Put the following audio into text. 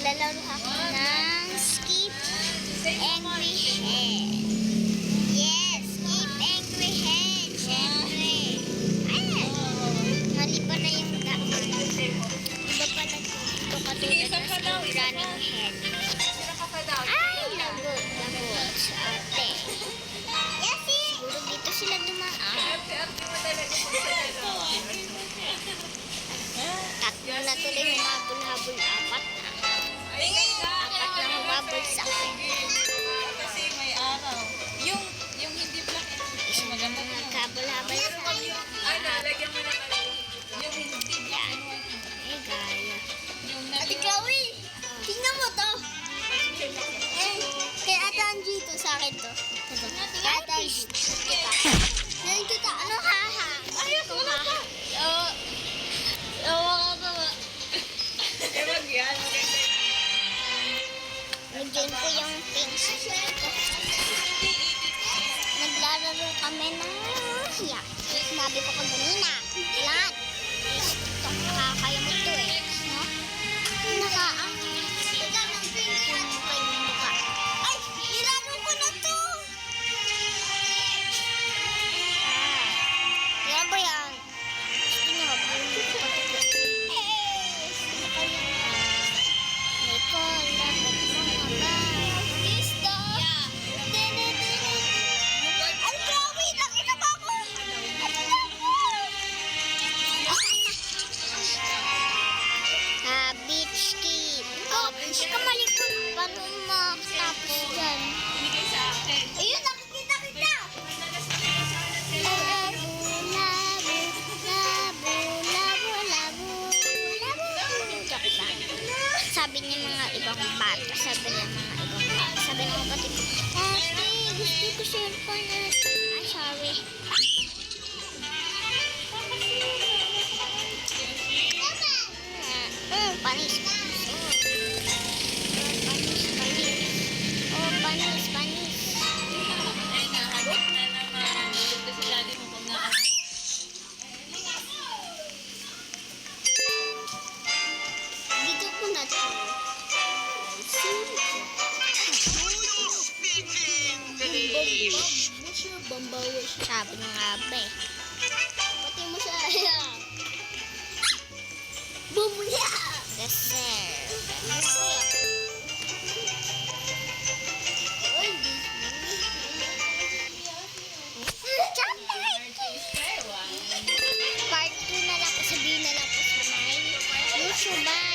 Maglalaro ako ng Skip Angry Head. Yes, Skip Angry Head. Siyempre. Ayan. Mali pa na yung daan. Iba pala ito katulad ng Skip Running Head. Ay, lagot sa ate. Yes, siguro dito sila dumaan. Tatlo na tuloy humabol-habol, apat na. Apat na humabol sa akin. Kasi may araw. Yung hindi black Isa na nagkabol-habol sa akin. ay, nalagyan mo na pala. Yung hindi black and white. Eh, gaya. Yung Ate Chloe, tingnan mo to. Kay Ate Angie to, sa akin to. Ate Angie. Yan kita. Ano haha? Ayos, wala ka. Oo ka ba? Eh, wag yan. Nagyan ko yung pink. Naglalaro kami ng hiyak. Sinabi ko kanina. Lahat. Itong nakakaya mo to eh. No? Nakaang. Ay! Nilaro ko na to! Yan ba yan? Gusto nyo, bulo ko pati ko. Sino kayo? Nicole, lapit mo nga ba? Listo! Ay, Chloe! Nakita ba ako? Nakita ako! Beach kid. Oh, hindi ka malikot. Paano makatapos dyan? Binigay sa akin. Ayun, nakikita kita! Labo, labo, labo, labo, labo, labo. Joke lang. Sabi niya mga ibang bata. Sabi ng kapatid ko, Ate, gusto ko cellphone na. Ay, sorry. Panis. Panis. Ay, nahanap na naman. Dito si daddy mo pag naas. Dito ko na to. Sabi ng abe. Pati mo siya. Bumuya! Yes, sir. Part 2 na lang po. Sabihin na lang po sa mga YouTube.